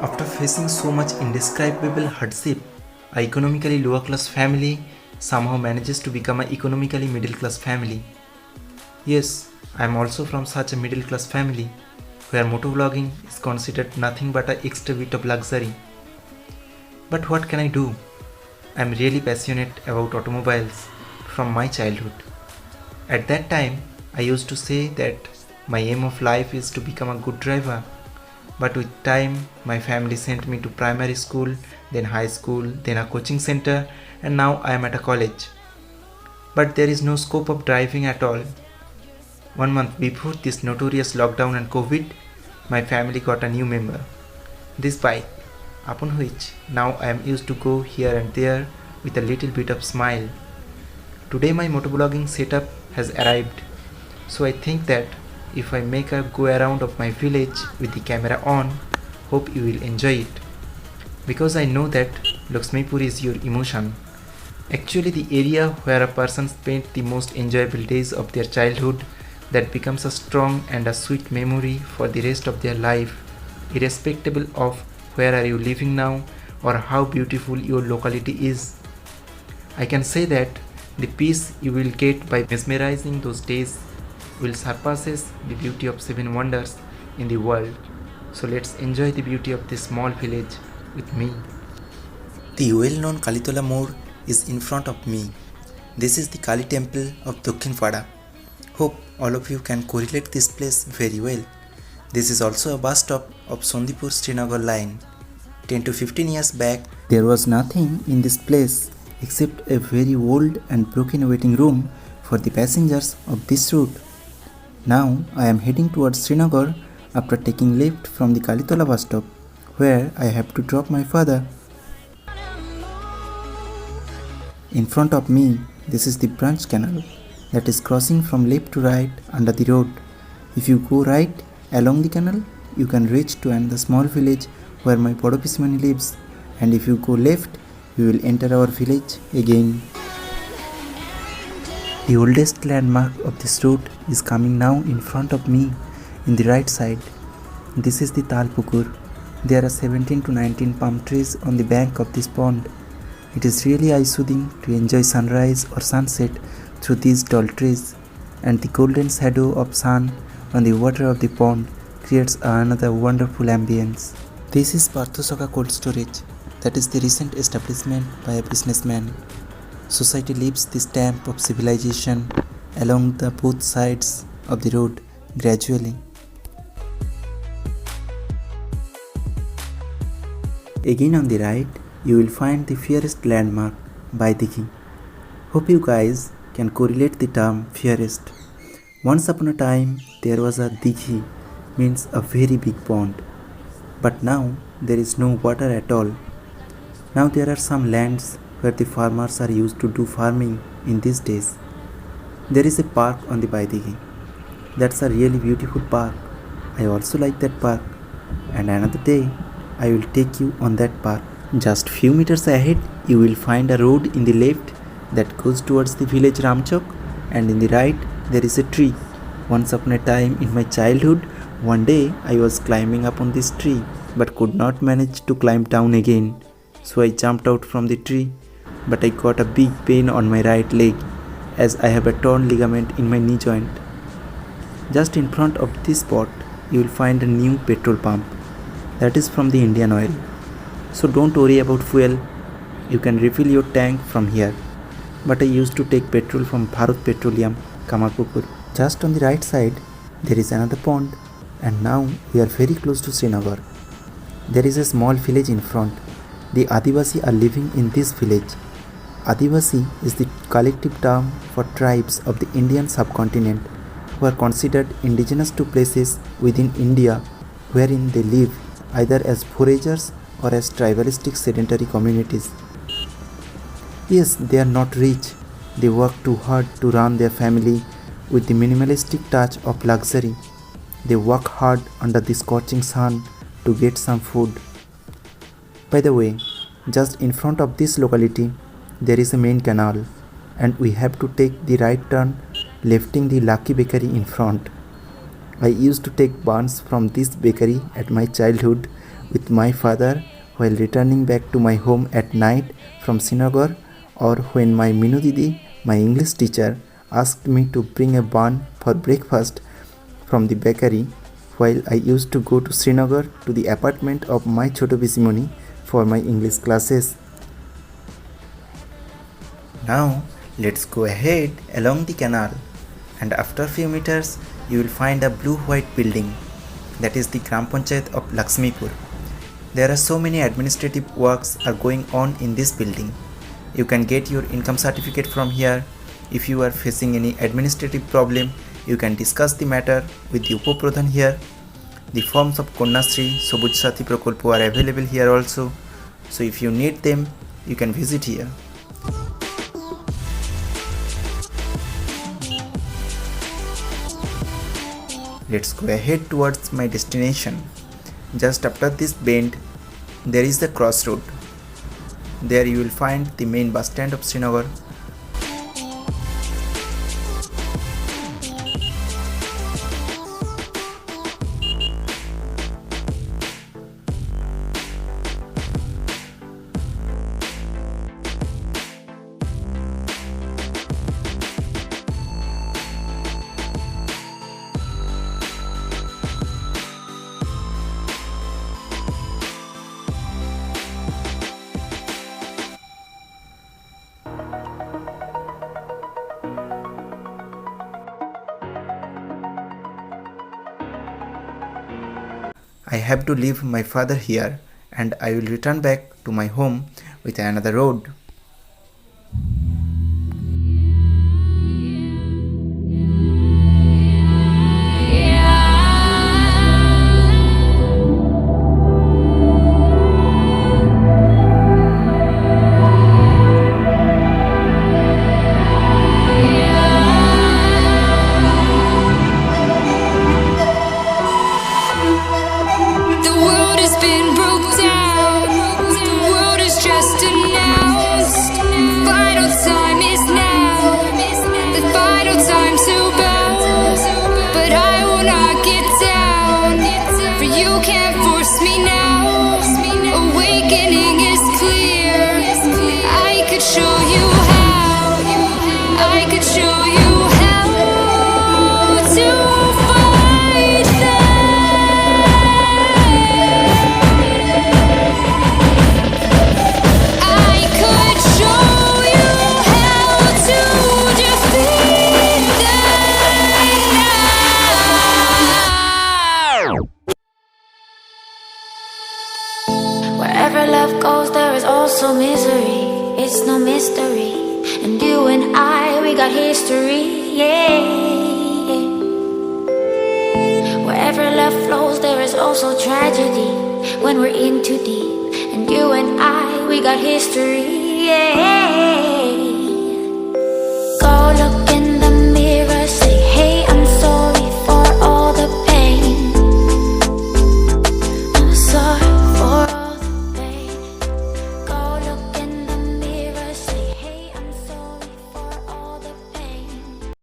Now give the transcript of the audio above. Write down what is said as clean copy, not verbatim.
After facing so much indescribable hardship, a economically lower class family somehow manages to become an economically middle class family. Yes, I am also from such a middle class family where motovlogging is considered nothing but an extra bit of luxury. But what can I do? I am really passionate about automobiles from my childhood. At that time, I used to say that my aim of life is to become a good driver. But with time, my family sent me to primary school, then high school, then a coaching center, and now I am at a college. But there is no scope of driving at all. 1 month before this notorious lockdown and COVID, my family got a new member, this bike, upon which now I am used to go here and there with a little bit of smile. Today my motovlogging setup has arrived, so I think that if I make a go around of my village with the camera on, hope you will enjoy it. Because I know that Lakshmipur is your emotion. Actually the area where a person spent the most enjoyable days of their childhood that becomes a strong and a sweet memory for the rest of their life, irrespective of where are you living now or how beautiful your locality is. I can say that the peace you will get by mesmerizing those days will surpasses the beauty of 7 wonders in the world. So let's enjoy the beauty of this small village with me. The well-known Kalitola Mode is in front of me. This is the Kali temple of Dakhinpada. Hope all of you can correlate this place very well. This is also a bus stop of Sondipur Srinagar line. 10 to 15 years back, there was nothing in this place except a very old and broken waiting room for the passengers of this route. Now I am heading towards Srinagar after taking left from the Kalitola bus stop, where I have to drop my father. In front of me, this is the branch canal that is crossing from left to right under the road. If you go right along the canal, you can reach to another small village where my Podo Pisimani lives, and if you go left, you will enter our village again. The oldest landmark of this route is coming now in front of me in the right side. This is the Tal Pukur. There are 17 to 19 palm trees on the bank of this pond. It is really eye-soothing to enjoy sunrise or sunset through these tall trees, and the golden shadow of sun on the water of the pond creates another wonderful ambience. This is Parthosoka Cold Storage, that is the recent establishment by a businessman. Society leaves the stamp of civilization along the both sides of the road gradually. Again on the right, you will find the fairest landmark, Baidiki. Hope you guys can correlate the term fairest. Once upon a time, there was a Dighi, means a very big pond. But now, there is no water at all. Now there are some lands where the farmers are used to do farming in these days. There is a park on the Baidiki. That's a really beautiful park. I also like that park. And another day, I will take you on that park. Just few meters ahead, you will find a road in the left that goes towards the village Ramchok, and in the right there is a tree. Once upon a time in my childhood, one day I was climbing up on this tree but could not manage to climb down again. So I jumped out from the tree, but I got a big pain on my right leg as I have a torn ligament in my knee joint. Just in front of this spot, you will find a new petrol pump. That is from the Indian Oil. So don't worry about fuel, you can refill your tank from here. But I used to take petrol from Bharat Petroleum, Kamarpukur. Just on the right side, there is another pond, and now we are very close to Srinagar. There is a small village in front. The Adivasi are living in this village. Adivasi is the collective term for tribes of the Indian subcontinent who are considered indigenous to places within India wherein they live either as foragers or as tribalistic sedentary communities. Yes, they are not rich. They work too hard to run their family with the minimalistic touch of luxury. They work hard under the scorching sun to get some food. By the way, just in front of this locality, there is a main canal, and we have to take the right turn, lifting the Lucky Bakery in front. I used to take buns from this bakery at my childhood with my father while returning back to my home at night from Srinagar, or when my Minu Didi, my English teacher, asked me to bring a bun for breakfast from the bakery while I used to go to Srinagar to the apartment of my Choto Bisimoni for my English classes. Now let's go ahead along the canal, and after a few meters you will find a blue-white building, that is the Gram Panchayat of Lakshmipur. There are so many administrative works are going on in this building. You can get your income certificate from here. If you are facing any administrative problem, you can discuss the matter with the Upapradhan here. The forms of Konyasri, Sobuj Sathi Prakalpo are available here also. So if you need them, you can visit here. Let's go ahead towards my destination. Just after this bend, there is the crossroad. There you will find the main bus stand of Srinagar. I have to leave my father here, and I will return back to my home with another road. Wherever love goes, there is also misery. It's no mystery. And you and I, we got history, yeah. Wherever love flows, there is also tragedy when we're in too deep. And you and I, we got history, yeah.